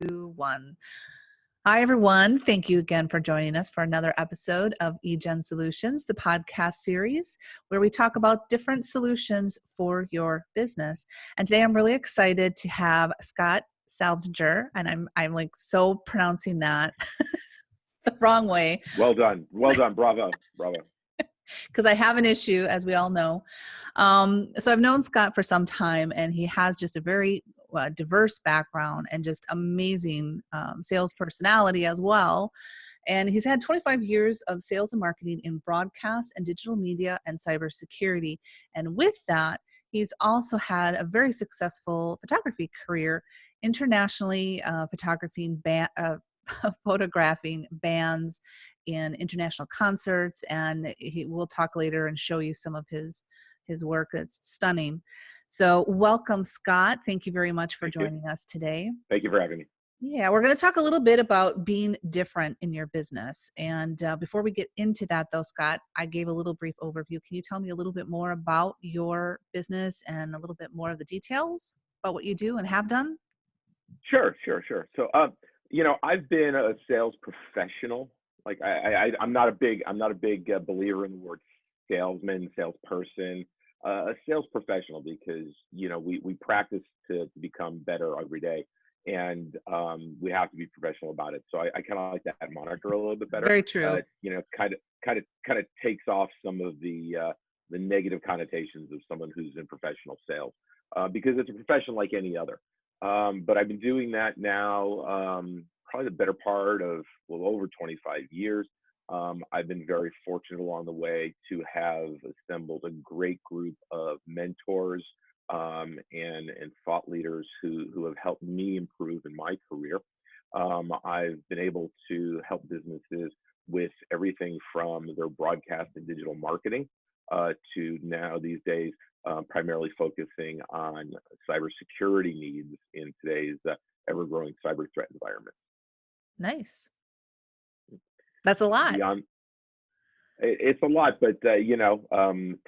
2, 1. Hi, everyone. Thank you again for joining us for another episode of eJenn Solutions, the podcast series where we talk about different solutions for your business. And today I'm really excited to have Scott Saldinger, and I'm like so pronouncing that the wrong way. Well done. Well done. Bravo. Bravo. Because I have an issue, as we all know. So I've known Scott for some time, and he has just a very diverse background and just amazing sales personality as well. And he's had 25 years of sales and marketing in broadcast and digital media and cybersecurity. And with that, he's also had a very successful photography career internationally, photographing bands in international concerts, and he will talk later and show you some of his work. It's stunning. So welcome, Scott. Thank you very much for joining us today. Thank you for having me. Yeah, we're going to talk a little bit about being different in your business. And before we get into that, though, Scott, I gave a little brief overview. Can you tell me a little bit more about your business and a little bit more of the details about what you do and have done? Sure. So, I've been a sales professional. Like I'm not a big believer in the word salesman, salesperson, a sales professional, because we practice to become better every day, and we have to be professional about it. So I kind of like that moniker a little bit better. Very true. Kind of takes off some of the negative connotations of someone who's in professional sales, because it's a profession like any other. But I've been doing that now probably the better part of over 25 years. I've been very fortunate along the way to have assembled a great group of mentors and thought leaders who have helped me improve in my career. I've been able to help businesses with everything from their broadcast and digital marketing to now these days primarily focusing on cybersecurity needs in today's ever-growing cyber threat environment. Nice. That's a lot. It's a lot, but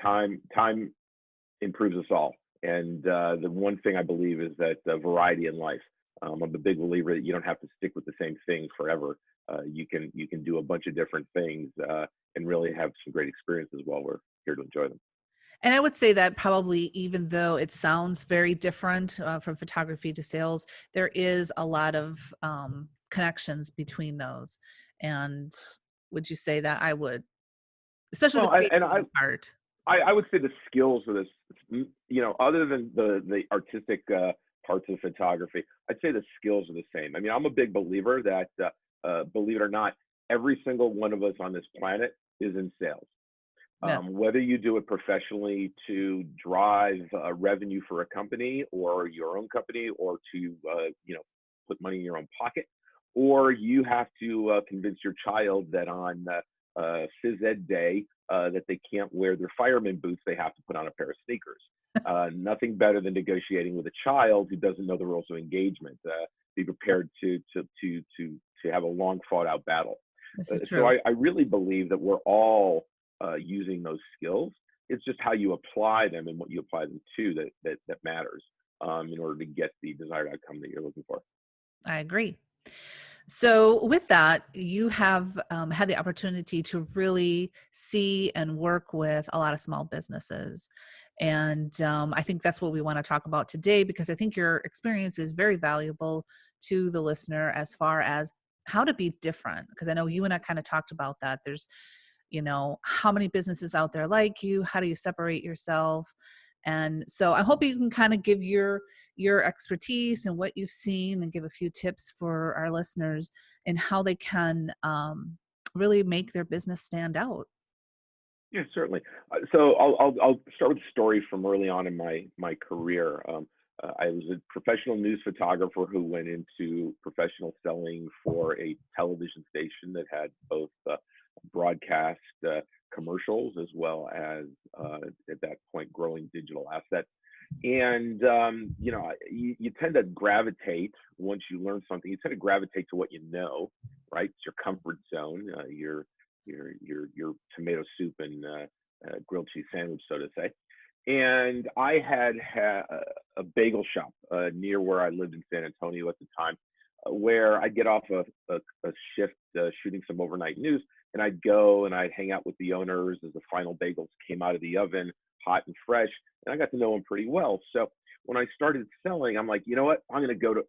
time improves us all. And the one thing I believe is that variety in life. I'm a big believer that you don't have to stick with the same thing forever. You can do a bunch of different things and really have some great experiences while we're here to enjoy them. And I would say that probably, even though it sounds very different from photography to sales, there is a lot of connections between those. And would you say that? I would, especially the creative part. I would say the skills of this, other than the artistic parts of photography, I'd say the skills are the same. I mean, I'm a big believer that, believe it or not, every single one of us on this planet is in sales. Yeah. Whether you do it professionally to drive revenue for a company or your own company, or to put money in your own pocket, or you have to convince your child that on phys ed day that they can't wear their fireman boots, they have to put on a pair of sneakers. Nothing better than negotiating with a child who doesn't know the rules of engagement. Be prepared to have a long fought out battle. This is true. So I really believe that we're all using those skills. It's just how you apply them and what you apply them to that matters in order to get the desired outcome that you're looking for. I agree. So with that, you have had the opportunity to really see and work with a lot of small businesses. And I think that's what we want to talk about today, because I think your experience is very valuable to the listener as far as how to be different. Because I know you and I kind of talked about that. There's how many businesses out there like you? How do you separate yourself? And so I hope you can kind of give your expertise and what you've seen, and give a few tips for our listeners in how they can really make their business stand out. Yeah, certainly. So I'll start with a story from early on in my career. I was a professional news photographer who went into professional selling for a television station that had both broadcast commercials as well as at that point growing digital assets. And you tend to gravitate, once you learn something, you tend to gravitate to what you know, right? It's your comfort zone, your tomato soup and grilled cheese sandwich, so to say. And I had a bagel shop near where I lived in San Antonio at the time. where I'd get off a shift shooting some overnight news, and I'd go and I'd hang out with the owners as the final bagels came out of the oven, hot and fresh, and I got to know them pretty well. So when I started selling, I'm like, you know what? I'm gonna go to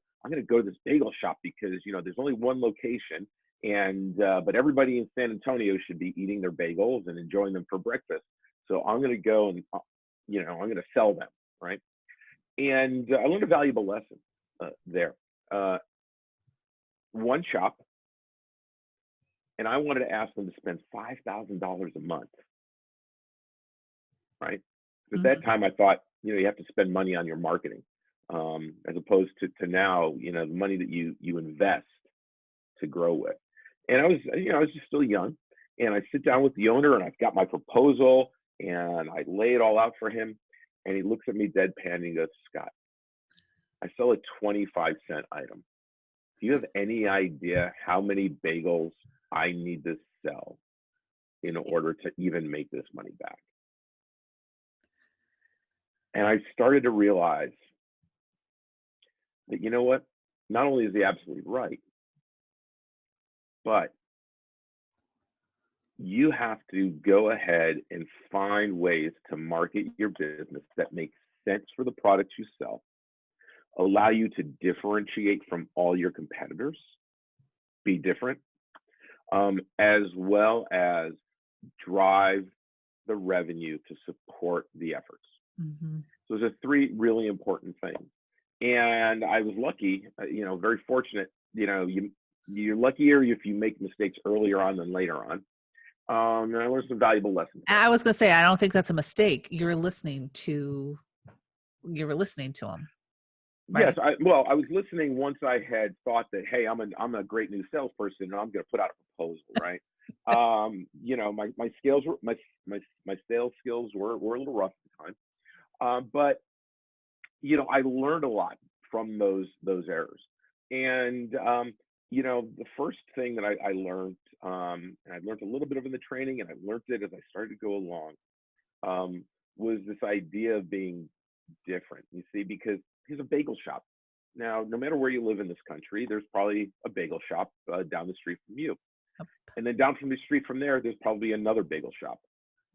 this bagel shop because there's only one location, and but everybody in San Antonio should be eating their bagels and enjoying them for breakfast. So I'm gonna go and I'm gonna sell them, right? And I learned a valuable lesson there. Uh, One shop, and I wanted to ask them to spend $5,000 a month, right? At that Mhm. time, I thought, you have to spend money on your marketing, as opposed to now, the money that you invest to grow with. And I was just still young, and I sit down with the owner, and I've got my proposal, and I lay it all out for him, and he looks at me deadpan, and he goes, Scott, I sell a 25-cent item. Do you have any idea how many bagels I need to sell in order to even make this money back? And I started to realize that, you know what? Not only is he absolutely right, but you have to go ahead and find ways to market your business that make sense for the products you sell, allow you to differentiate from all your competitors, be different, as well as drive the revenue to support the efforts. Mhm. So those are three really important things. And I was lucky, very fortunate. You're luckier if you make mistakes earlier on than later on. And I learned some valuable lessons there. I was gonna say, I don't think that's a mistake. You were listening to him, Yes, right? I was listening once I had thought that, hey, I'm a great new salesperson and I'm going to put out a proposal, right? My skills were my sales skills were a little rough at the time, but I learned a lot from those errors. And the first thing that I learned, and I learned a little bit of in the training, and I learned it as I started to go along, was this idea of being different. You see, because here's a bagel shop. Now, no matter where you live in this country, there's probably a bagel shop down the street from you, Yep. and then down from the street from there's probably another bagel shop,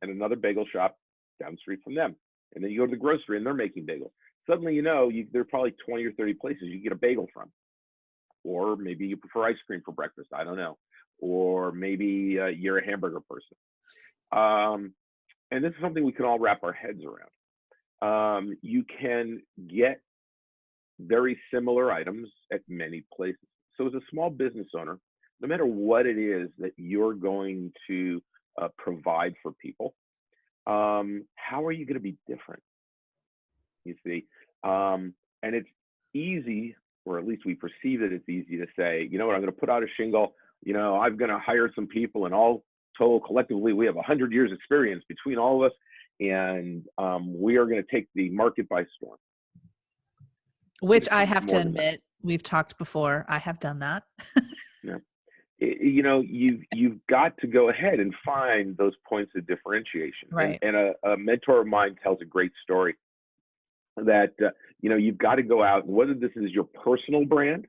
and another bagel shop down the street from them. And then you go to the grocery, and they're making bagels. Suddenly, there are probably 20 or 30 places you can get a bagel from. Or maybe you prefer ice cream for breakfast. I don't know. Or maybe you're a hamburger person. And this is something we can all wrap our heads around. You can get very similar items at many places. So as a small business owner, no matter what it is that you're going to provide for people, how are you going to be different? You see, and it's easy, or at least we perceive that it's easy to say, you know what, I'm going to put out a shingle. I'm going to hire some people, and all total collectively, we have 100 years experience between all of us, and we are going to take the market by storm. But Which it's I so much have to more than that. admit, we've talked before, I have done that. Yeah. You've got to go ahead and find those points of differentiation. And Right. a mentor of mine tells a great story that you've got to go out, and whether this is your personal brand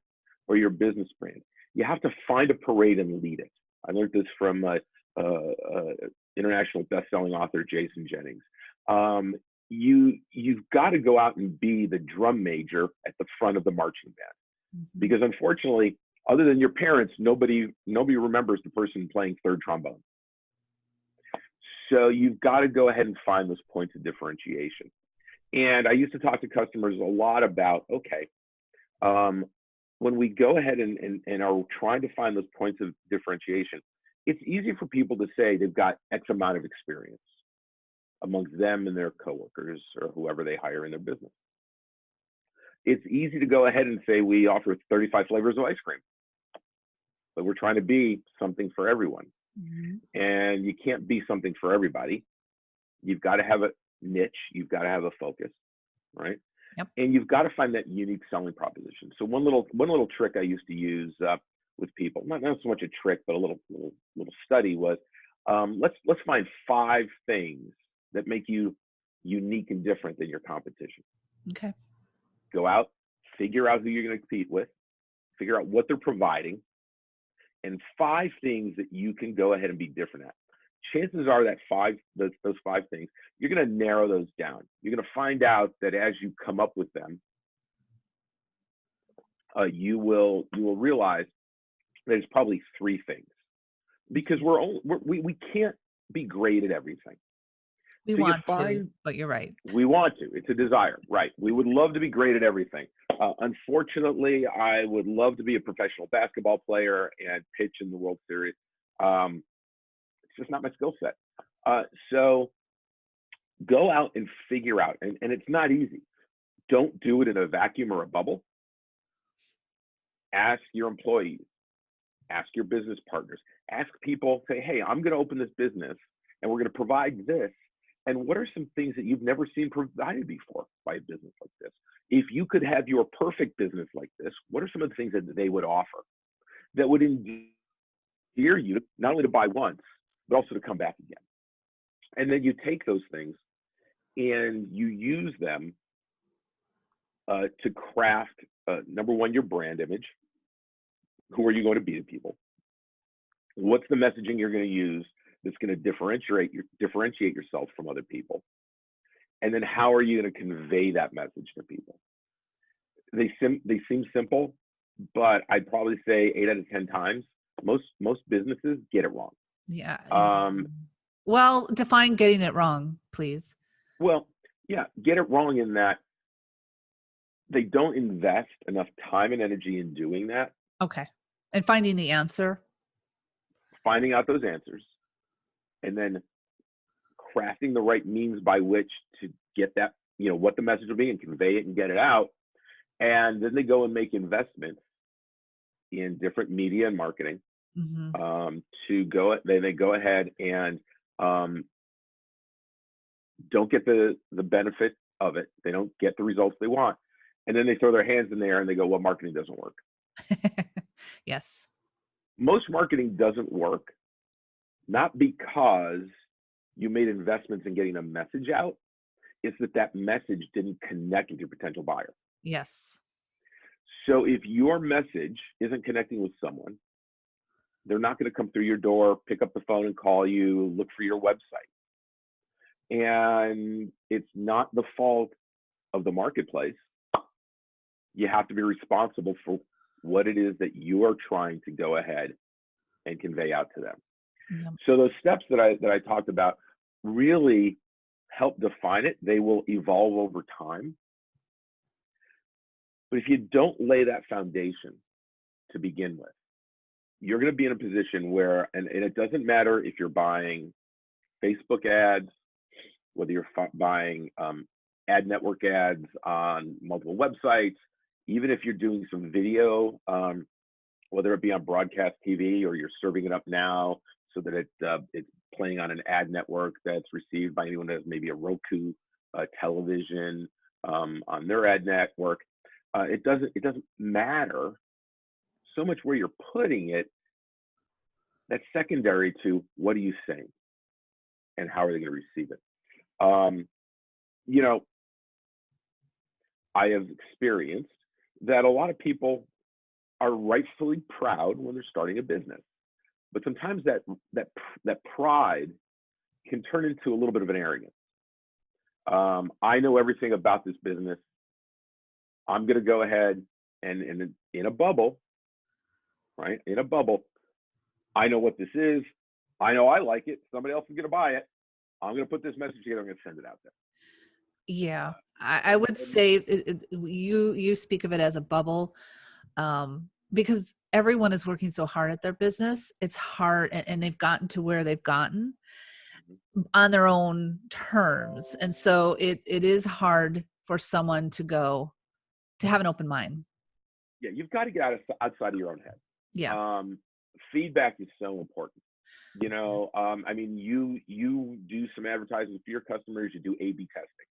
or your business brand, you have to find a parade and lead it. I learned this from international best-selling author Jason Jennings. You've got to go out and be the drum major at the front of the marching band, Mhm. because unfortunately, other than your parents, nobody remembers the person playing third trombone. So you've got to go ahead and find those points of differentiation. And I used to talk to customers a lot about, okay, when we go ahead and are trying to find those points of differentiation, it's easy for people to say they've got X amount of experience amongst them and their coworkers or whoever they hire in their business. It's easy to go ahead and say we offer 35 flavors of ice cream, but we're trying to be something for everyone. Mhm. And you can't be something for everybody. You've got to have a niche. You've got to have a focus, right? Yep. And you've got to find that unique selling proposition. So one little trick I used to use with people, not so much a trick, but a little study was, let's find 5 things that make you unique and different than your competition. Okay. Go out, figure out who you're going to compete with, figure out what they're providing, and 5 things that you can go ahead and be different at. Chances are that those 5 things, you're going to narrow those down. You're going to find out that as you come up with them, you will realize there's probably 3 things, because we can't be great at everything. We So you want to, find but you're right. we want to. It's a desire, right? We would love to be great at everything. Unfortunately, I would love to be a professional basketball player and pitch in the World Series. It's just not my skill set. So go out and figure out, and it's not easy. Don't do it in a vacuum or a bubble. Ask your employees, ask your business partners, ask people, say, hey, I'm going to open this business and we're going to provide this. And what are some things that you've never seen provided before by a business like this? If you could have your perfect business like this, what are some of the things that they would offer that would endear you not only to buy once, but also to come back again? And then you take those things and you use them to craft, number one, your brand image. Who are you going to be to people? What's the messaging you're going to use that's going to differentiate yourself from other people? And then how are you going to convey that message to people? They seem simple, but I'd probably say 8 out of 10 times, most businesses get it wrong. Yeah. Well, define getting it wrong, please. Well, yeah, get it wrong in that they don't invest enough time and energy in doing that. Okay. And finding the answer. Finding out those answers, and then crafting the right means by which to get that, what the message will be and convey it and get it out. And then they go and make investments in different media and marketing they go ahead and don't get the benefit of it. They don't get the results they want. And then they throw their hands in the air and they go, well, marketing doesn't work. Yes. Most marketing doesn't work, not because you made investments in getting a message out. It's that message didn't connect with your potential buyer. Yes. So if your message isn't connecting with someone, they're not going to come through your door, pick up the phone and call you, look for your website. And it's not the fault of the marketplace. You have to be responsible for what it is that you are trying to go ahead and convey out to them. Yep. So those steps that I talked about really help define it. They will evolve over time. But if you don't lay that foundation to begin with, you're going to be in a position where, and it doesn't matter if you're buying Facebook ads, whether you're buying ad network ads on multiple websites, even if you're doing some video, whether it be on broadcast TV or you're serving it up now so that it's playing on an ad network that's received by anyone that has maybe a Roku television on their ad network. It doesn't matter so much where you're putting it. That's secondary to what are you saying and how are they going to receive it. I have experienced that a lot of people are rightfully proud when they're starting a business, but sometimes that pride can turn into a little bit of an arrogance. I know everything about this business. I'm going to go ahead and in a bubble, right? In a bubble, I know what this is. I know I like it. Somebody else is going to buy it. I'm going to put this message together. I'm going to send it out there. Yeah, I would say you speak of it as a bubble because everyone is working so hard at their business. It's hard, and they've gotten to where they've gotten on their own terms. And so it is hard for someone to have an open mind. Yeah, you've got to get outside of your own head. Yeah. Feedback is so important. I mean, you do some advertising for your customers. You do A/B testing.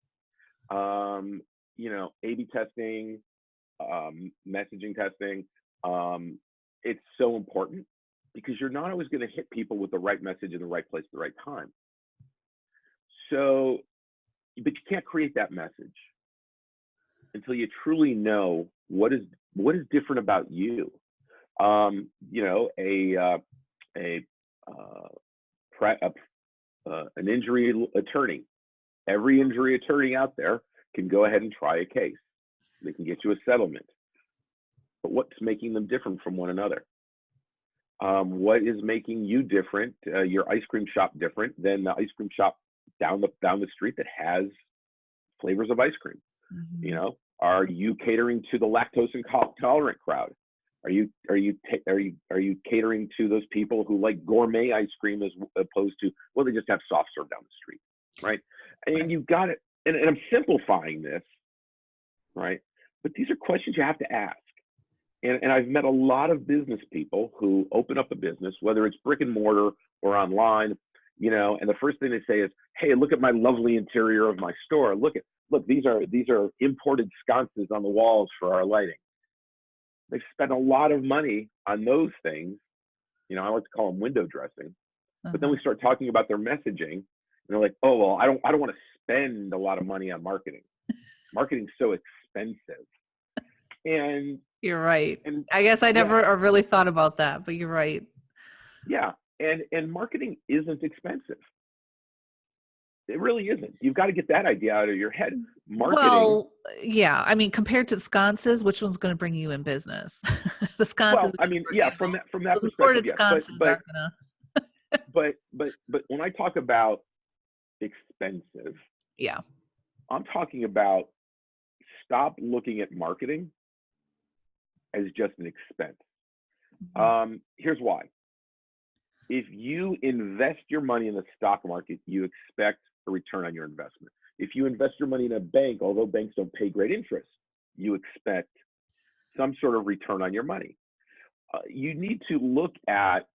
A/B testing, messaging testing. It's so important because you're not always going to hit people with the right message in the right place at the right time. So, but you can't create that message until you truly know What is what is different about you? You know, a, uh, an injury attorney. Every injury attorney out there can go ahead and try a case. They can get you a settlement. But what's making them different from one another? What is making you different, your ice cream shop different than the ice cream shop down the street that has flavors of ice cream? You Mhm. know, are you catering to the lactose intolerant crowd? Are you catering to those people who like gourmet ice cream as opposed to, well, they just have soft serve down the street, right? And Right. you've got it. And I'm simplifying this, right? But these are questions you have to ask. And I've met a lot of business people who open up a business, whether it's brick and mortar or online, you know, and the first thing they say is, "Hey, look at my lovely interior of my store. Look, these are imported sconces on the walls for our lighting." They've spent a lot of money on those things. You know, I like to call them window dressing. But then Uh-huh. we start talking about their messaging, and they're like, "Oh well, I don't want to spend a lot of money on marketing. Marketing's so expensive." And You're right. and I guess I yeah, never really thought about that, but you're right. yeah, and marketing isn't expensive. It really isn't. You've got to get that idea out of your head. Marketing, Well, yeah. I mean, compared to the sconces, which one's going to bring you in business? The sconces well, are I going to mean, bring yeah, you from that those perspective, imported yes. But sconces but aren't going but when I talk about expensive, to. Yeah. I'm talking about stop looking at marketing as just an expense. Mhm. Here's why. If you invest your money in the stock market, you expect a return on your investment. If you invest your money in a bank, although banks don't pay great interest, you expect some sort of return on your money. You need to look at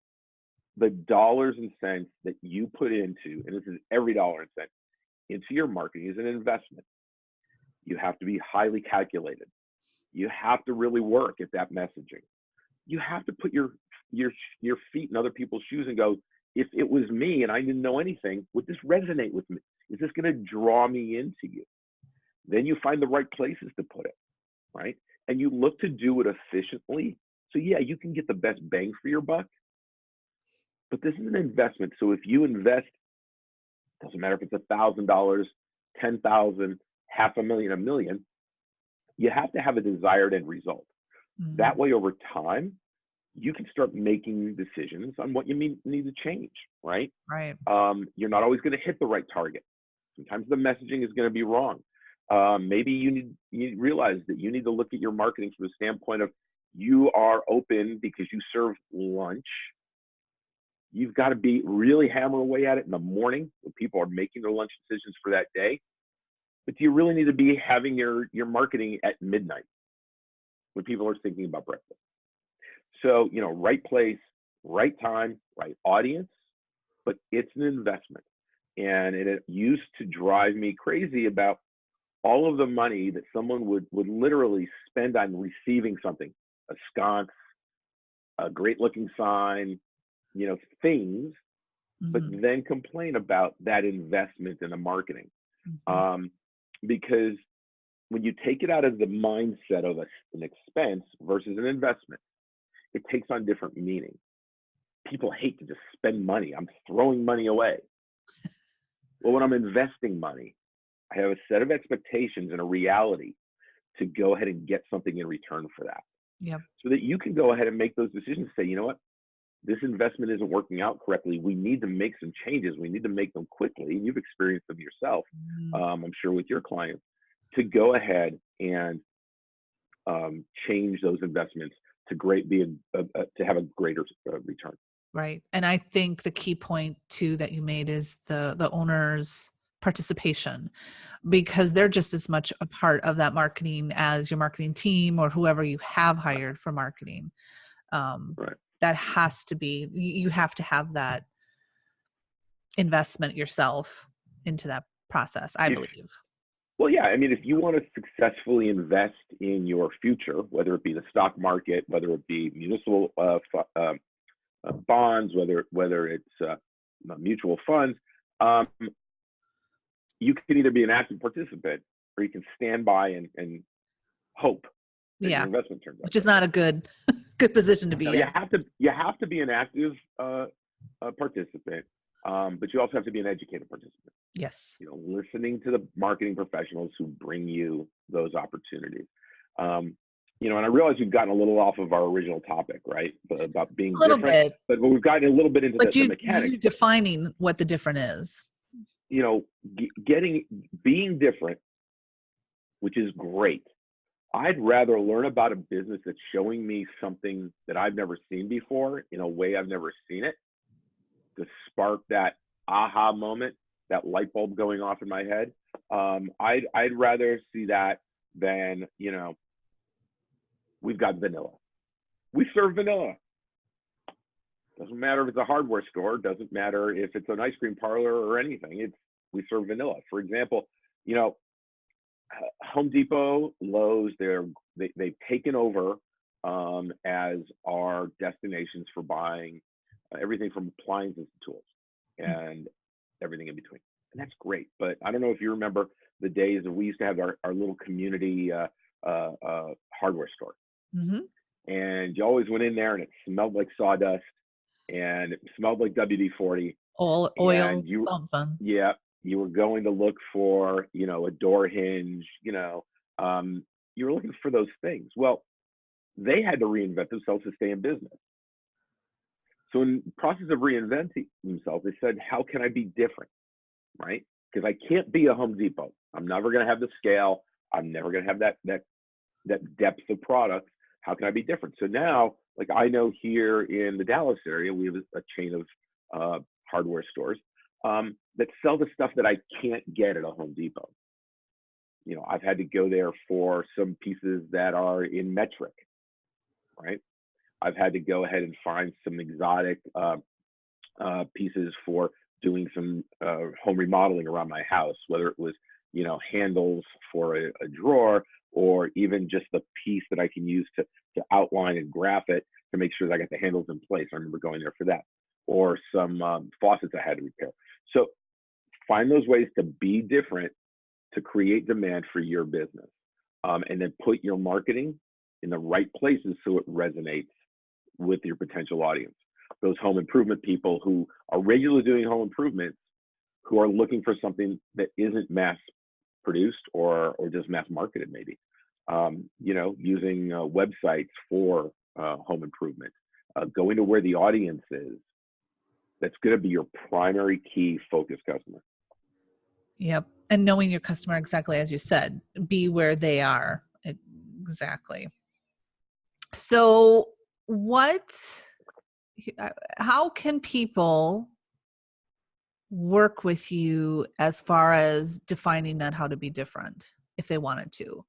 the dollars and cents that you put into, and this is every dollar and cent, into your marketing as an investment. You have to be highly calculated. You have to really work at that messaging. You have to put your your feet in other people's shoes and go, if it was me and I didn't know anything, would this resonate with me? Is this going to draw me into you? Then you find the right places to put it, right? And you look to do it efficiently. So yeah, you can get the best bang for your buck, but this is an investment. So if you invest, doesn't matter if it's $1,000, 10,000, half a million, a million, you have to have a desired end result. That Mhm. way, over time, you can start making decisions on what you need to change, right? Right. You're not always going to hit the right target. Sometimes the messaging is going to be wrong. Maybe you realize that you need to look at your marketing from the standpoint of you are open because you serve lunch. You've got to be really hammer away at it in the morning when people are making their lunch decisions for that day. But do you really need to be having your marketing at midnight when people are thinking about breakfast? So, you know, right place, right time, right audience, but it's an investment. And it used to drive me crazy about all of the money that someone would literally spend on receiving something, a sconce, a great looking sign, you know, things, but Mhm. then complain about that investment in the marketing. Mhm. Um, because when you take it out of the mindset of an expense versus an investment, it takes on different meaning. People hate to just spend money. I'm throwing money away. Well, when I'm investing money, I have a set of expectations and a reality to go ahead and get something in return for that. Yep. So that you can go ahead and make those decisions, say, you know what, this investment isn't working out correctly. We need to make some changes. We need to make them quickly. And you've experienced them yourself, Mhm. I'm sure, with your clients, to go ahead and change those investments to to have a greater return. Right. And I think the key point too that you made is the owner's participation, because they're just as much a part of that marketing as your marketing team or whoever you have Right. hired for marketing. Um, Right. that has to be, you have to have that investment yourself into that process, I If believe. Well, yeah, I mean, if you want to successfully invest in your future, whether it be the stock market, whether it be municipal bonds, whether it's mutual funds, um, you can either be an active participant or you can stand by and hope as Yeah. your investment turns out. Which is not a good good position to No, be in. you have to be an active participant, but you also have to be an educated participant. Yes. You know, listening to the marketing professionals who bring you those opportunities. Um, you know, and I realize we've gotten a little off of our original topic, right, about being A little different, bit, but we've gotten a little bit into but the you mechanics. But defining what the different is. you know, being different, which is great. I'd rather learn about a business that's showing me something that I've never seen before in a way I've never seen it, to spark that aha moment, that light bulb going off in my head. I'd rather see that than, you know, we've got vanilla. We serve vanilla. Doesn't matter if it's a hardware store. Doesn't matter if it's an ice cream parlor or anything. We serve vanilla. For example, you know, Home Depot, Lowe's, they've taken over as our destinations for buying everything from appliances to tools and everything in between. And that's great. But I don't know if you remember the days that we used to have our little community hardware store. Mm-hmm. And you always went in there and it smelled like sawdust and it smelled like WD-40. Oil, And something. yeah, you were going to look for, you know, a door hinge, you know, you were looking for those things. Well, they had to reinvent themselves to stay in business. So in the process of reinventing themselves, they said, how can I be different, right? Because I can't be a Home Depot. I'm never going to have the scale. I'm never going to have that depth of products. How can I be different? So now, like I know here in the Dallas area, we have a chain of hardware stores that sell the stuff that I can't get at a Home Depot. You know, I've had to go there for some pieces that are in metric, right? I've had to go ahead and find some exotic pieces for doing some home remodeling around my house, whether it was, you know, handles for a drawer, or even just the piece that I can use to outline and graph it to make sure that I got the handles in place. I remember going there for that, or some faucets I had to repair. So find those ways to be different, to create demand for your business, and then put your marketing in the right places so it resonates with your potential audience. Those home improvement people who are regularly doing home improvements, who are looking for something that isn't mass produced or just mass marketed, maybe. You know, using websites for home improvement, going to where the audience is. That's going to be your primary key focus customer. Yep. And knowing your customer exactly as you said, be where they are. Exactly. So how can people work with you as far as defining that how to be different if they wanted to?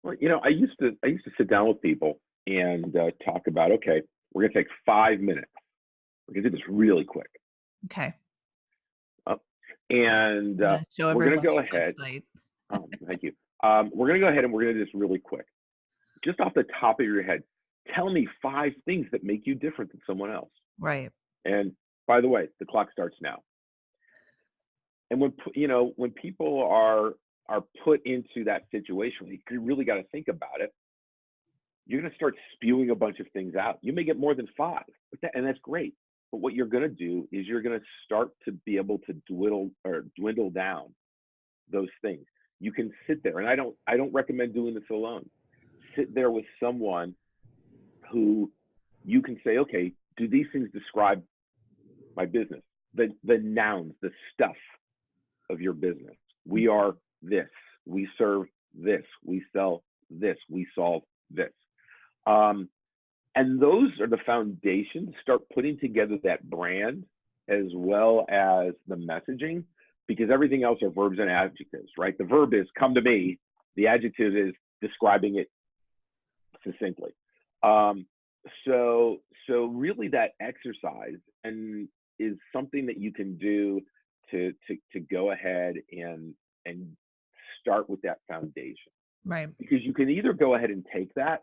Well, you know, I used to sit down with people and talk about, okay, we're going to take 5 minutes. We're going to do this really quick. Okay. And Show we're going to everybody go your ahead. website. Thank you. We're going to go ahead and we're going to do this really quick. Just off the top of your head, tell me 5 things that make you different than someone else. Right. And by the way, the clock starts now. And when people are put into that situation, you really got to think about it. You're going to start spewing a bunch of things out. You may get more than 5, and that's great. But what you're going to do is you're going to start to be able to dwindle down those things. You can sit there, and I don't recommend doing this alone. Sit there with someone who you can say, okay, do these things describe my business? The nouns, the stuff of your business. We are this. We serve this. We sell this. We solve this. And those are the foundations. Start putting together that brand as well as the messaging, because everything else are verbs and adjectives, right? The verb is come to me. The adjective is describing it succinctly. So really that exercise and is something that you can do to go ahead and start with that foundation. Right. Because you can either go ahead and take that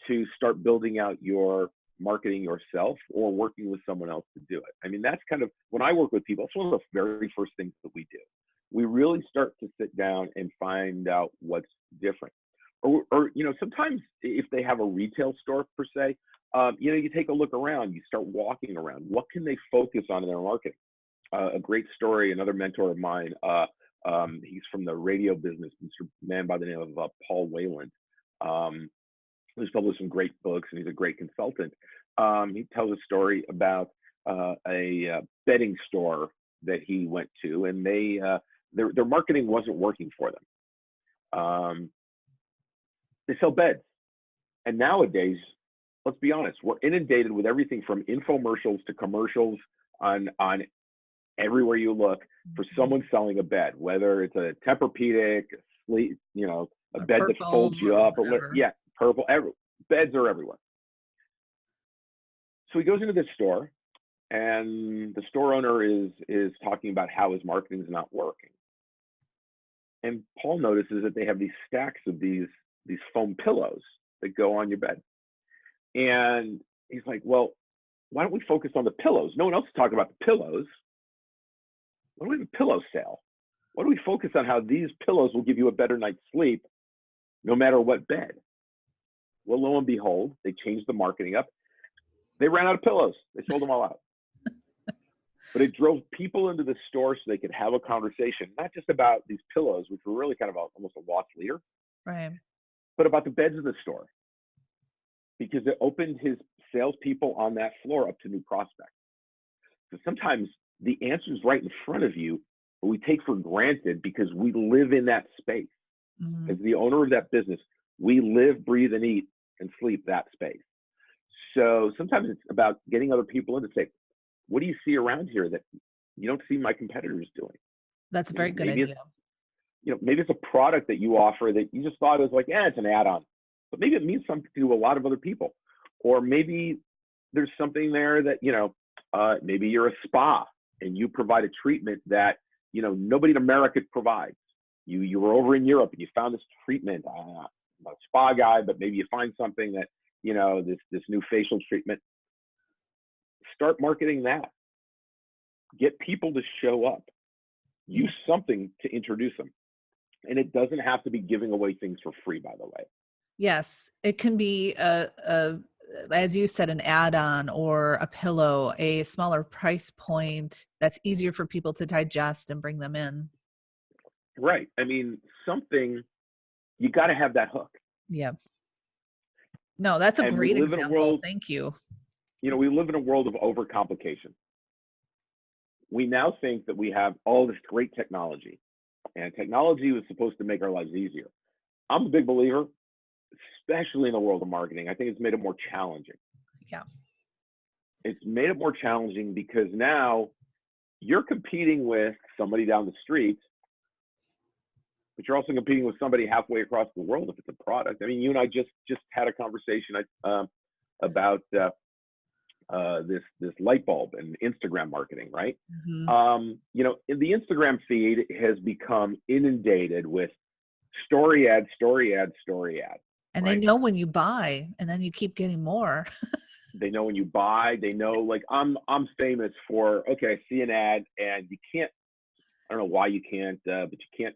to start building out your marketing yourself or working with someone else to do it. I mean, that's kind of, when I work with people, it's one of the very first things that we do. We really start to sit down and find out what's different. or sometimes if they have a retail store per se, you take a look around, you start walking around. What can they focus on in their marketing? A great story, another mentor of mine, he's from the radio business, Mr. Man by the name of Paul Wayland, who's published some great books, and he's a great consultant. He tells a story about a bedding store that he went to, and their marketing wasn't working for them. They sell beds, and nowadays, let's be honest, we're inundated with everything from infomercials to commercials on everywhere you look for someone selling a bed, whether it's a Tempur-Pedic, a sleep, a Or bed that purple folds you or up, whatever. yeah, purple, beds are everywhere. So he goes into this store, and the store owner is talking about how his marketing is not working. And Paul notices that they have these stacks of these foam pillows that go on your bed. And he's like, well, why don't we focus on the pillows? No one else is talking about the pillows. Why don't we have a pillow sale? Why don't we focus on how these pillows will give you a better night's sleep no matter what bed? Well, lo and behold, they changed the marketing up. They ran out of pillows. They sold them all out. But it drove people into the store so they could have a conversation, not just about these pillows, which were really kind of almost a lost leader, Right. but about the beds in the store, because it opened his salespeople on that floor up to new prospects. So sometimes the answer is right in front of you, but we take for granted because we live in that space. Mhm. As the owner of that business, we live, breathe, and eat and sleep that space. So sometimes it's about getting other people in to say, what do you see around here that you don't see my competitors doing? That's a very good Maybe it's, idea. maybe it's a product that you offer that you just thought was like, it's an add-on, but maybe it means something to a lot of other people. Or maybe there's something there that, maybe you're a spa and you provide a treatment that, nobody in America provides. You were over in Europe and you found this treatment. I'm not a spa guy, but maybe you find something that, this new facial treatment. Start marketing that. Get people to show up. Use something to introduce them. And it doesn't have to be giving away things for free, by the way. Yes, it can be as you said, an add-on or a pillow, a smaller price point that's easier for people to digest and bring them in. Right. I mean, you got to have that hook. Yeah. No, that's a And we great live in a example. world, Thank you. we live in a world of overcomplication. We now think that we have all this great technology, and technology was supposed to make our lives easier. I'm a big believer, especially in the world of marketing. I think it's made it more challenging. Yeah. It's made it more challenging because now you're competing with somebody down the street, but you're also competing with somebody halfway across the world if it's a product. I mean, you and I just had a conversation about this light bulb and Instagram marketing, right? Mhm. In the Instagram feed has become inundated with story ad, story ad, story ad, And they right? know when you buy, and then you keep getting more. They know when you buy. They know, like, I'm famous for, okay, I see an ad and you can't. I don't know why you can't, but you can't,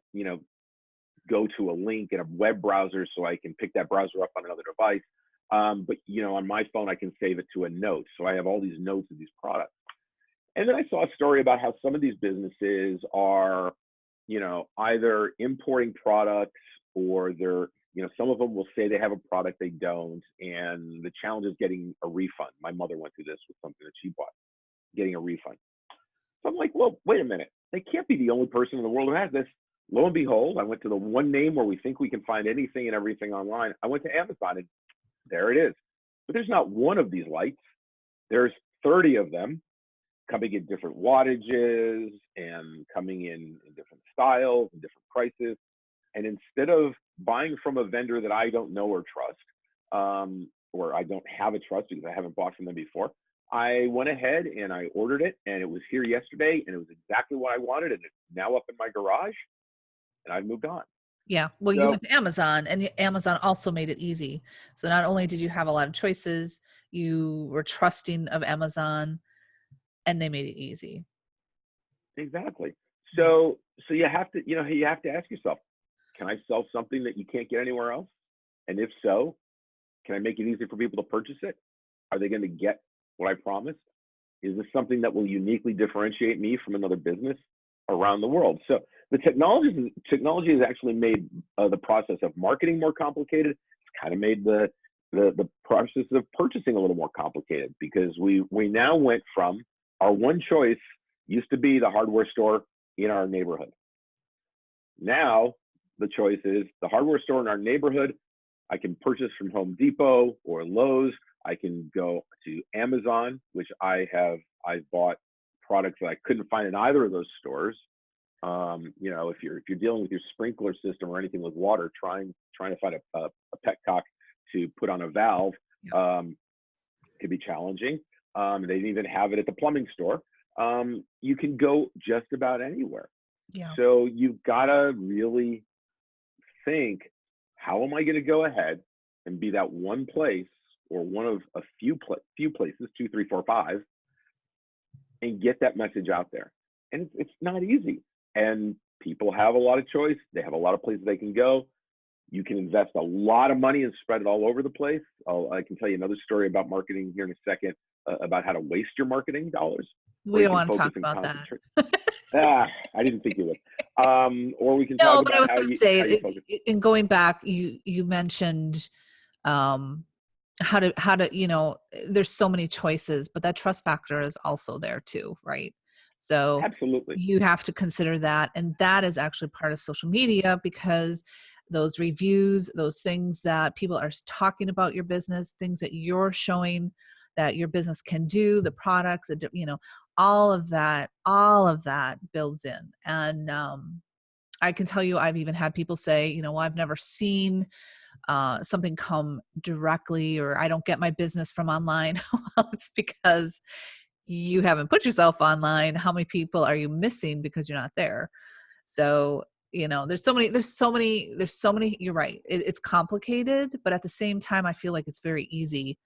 go to a link in a web browser so I can pick that browser up on another device. But on my phone, I can save it to a note. So I have all these notes of these products. And then I saw a story about how some of these businesses are, either importing products, or some of them will say they have a product they don't. And the challenge is getting a refund. My mother went through this with something that she bought, getting a refund. So I'm like, well, wait a minute. They can't be the only person in the world who has this. Lo and behold, I went to the one name where we think we can find anything and everything online. I went to Amazon, and there it is. But there's not one of these lights. There's 30 of them, coming in different wattages and coming in different styles and different prices. And instead of buying from a vendor that I don't know or trust, or I don't have a trust because I haven't bought from them before, I went ahead and I ordered it, and it was here yesterday, and it was exactly what I wanted, and it's now up in my garage, and I've moved on. Yeah. Well, you So went to Amazon, and Amazon also made it easy. So not only did you have a lot of choices, you were trusting of Amazon, and they made it easy. exactly. Yeah. So you have to ask yourself, can I sell something that you can't get anywhere else? And if so, can I make it easy for people to purchase it? Are they going to get what I promised? Is this something that will uniquely differentiate me from another business around the world? So the technology has actually made the process of marketing more complicated. It's kind of made the process of purchasing a little more complicated, because we now went from, our one choice used to be the hardware store in our neighborhood. Now the choice is the hardware store in our neighborhood. I can purchase from Home Depot or Lowe's. I can go to Amazon, which I've bought products that I couldn't find in either of those stores. You know, if you're dealing with your sprinkler system or anything with water, trying to find a petcock to put on a valve could be challenging. They didn't even have it at the plumbing store. You can go just about anywhere. Yeah. So you've got to really think, how am I going to go ahead and be that one place, or one of a few places, 2, 3, 4, 5, and get that message out there? And it's not easy. And people have a lot of choice. They have a lot of places they can go. You can invest a lot of money and spread it all over the place. I can tell you another story about marketing here in a second, about how to waste your marketing dollars. We don't want to talk about that. I didn't think you would. Or we can No, talk but I about was how going to you say, focus. in going back, you mentioned how to, you know, there's so many choices, but that trust factor is also there too, right? So Absolutely. you have to consider that. And that is actually part of social media, because those reviews, those things that people are talking about your business, things that you're showing that your business can do, the products, you know, all of that builds in. And I can tell you, I've even had people say, you know, well, I've never seen something come directly, or I don't get my business from online. Well, it's because you haven't put yourself online. How many people are you missing because you're not there? So, you know, there's so many, you're right. It's complicated, but at the same time, I feel like it's very easy,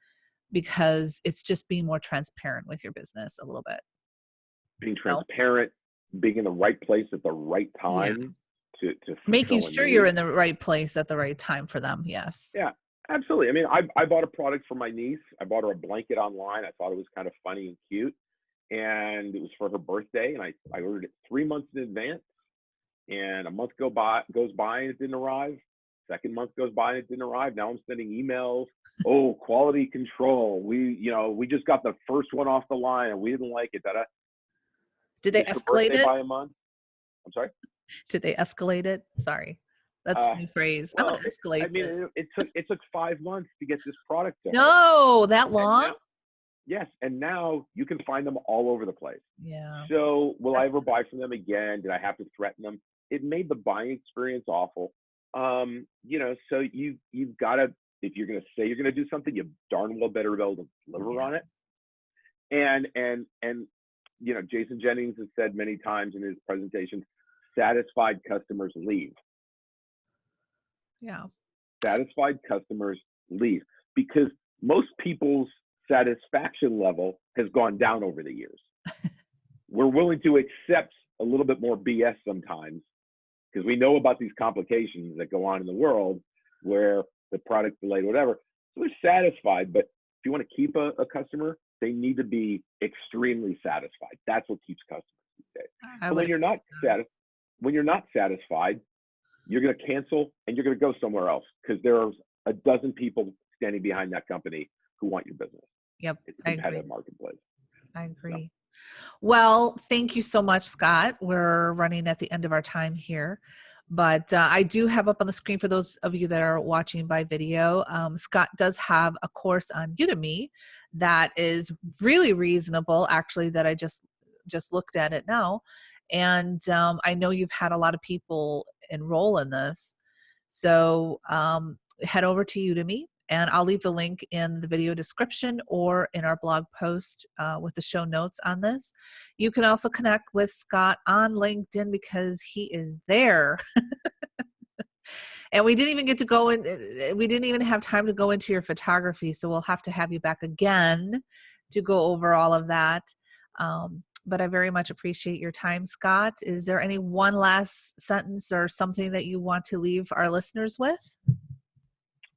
because it's just being more transparent with your business a little bit. Being You know? transparent, being in the right place at the right Yeah. time to Making fulfill a sure you're need. in the right place at the right time for them. Yes. Yeah, absolutely. I mean, I bought a product for my niece. I bought her a blanket online. I thought it was kind of funny and cute, and it was for her birthday. And I ordered it 3 months in advance. And a month goes by and it didn't arrive. Second month goes by and it didn't arrive. Now I'm sending emails. Oh, quality control. We just got the first one off the line and we didn't like it. Did they Missed her escalate birthday it? by a month. I'm sorry. Did they escalate it? Sorry. That's a new phrase. I'm Well, going to escalate this. it took 5 months to get this product to her. No, that And long? now, yes, and now you can find them all over the place. Yeah. So will I That's ever buy from them again? Did I have to threaten them? It made the buying experience awful. So you've got to, if you're going to say you're going to do something, you darn well better be able to deliver yeah. on it. And Jason Jennings has said many times in his presentations, satisfied customers leave. Yeah. Satisfied customers leave, because most people's satisfaction level has gone down over the years. We're willing to accept a little bit more BS sometimes, because we know about these complications that go on in the world where the product's delayed, whatever. So they're satisfied, but if you want to keep a customer, they need to be extremely satisfied. That's what keeps customers these days. But when you're not satisfied, you're going to cancel and you're going to go somewhere else, because there's a dozen people standing behind that company who want your business. Yep. It's a competitive marketplace. I agree. So. Well, thank you so much, Scott. We're running at the end of our time here, but I do have up on the screen, for those of you that are watching by video, Scott does have a course on Udemy that is really reasonable, actually, that I just looked at it now. And I know you've had a lot of people enroll in this. So head over to Udemy, and I'll leave the link in the video description or in our blog post with the show notes on this. You can also connect with Scott on LinkedIn, because he is there. And we didn't even get to go in, we didn't even have time to go into your photography. So we'll have to have you back again to go over all of that. But I very much appreciate your time, Scott. Is there any one last sentence or something that you want to leave our listeners with?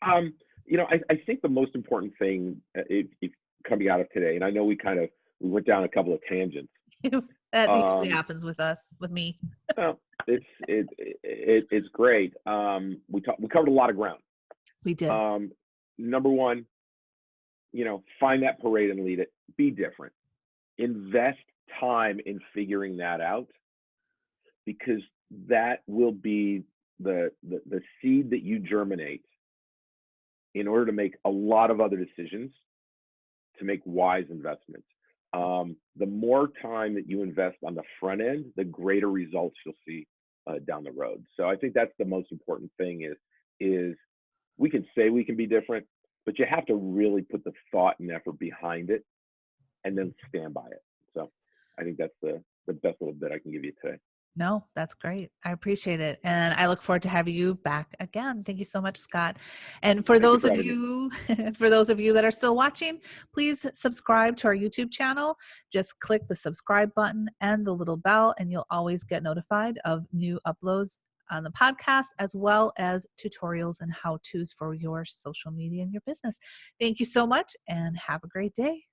Um, I think the most important thing, if coming out of today, and I know we went down a couple of tangents. That usually Um, happens with us, with me. well, it's great. We covered a lot of ground. We did. Um, Number one, find that parade and lead it. Be different. Invest time in figuring that out, because that will be the seed that you germinate in order to make a lot of other decisions, to make wise investments. The more time that you invest on the front end, the greater results you'll see down the road. So I think that's the most important thing is we can say we can be different, but you have to really put the thought and effort behind it and then stand by it. So I think that's the best little bit I can give you today. No, that's great. I appreciate it. And I look forward to having you back again. Thank you so much, Scott. And for Thank you those for of having me. you, for those of you that are still watching, please subscribe to our YouTube channel. Just click the subscribe button and the little bell, and you'll always get notified of new uploads on the podcast, as well as tutorials and how-tos for your social media and your business. Thank you so much and have a great day.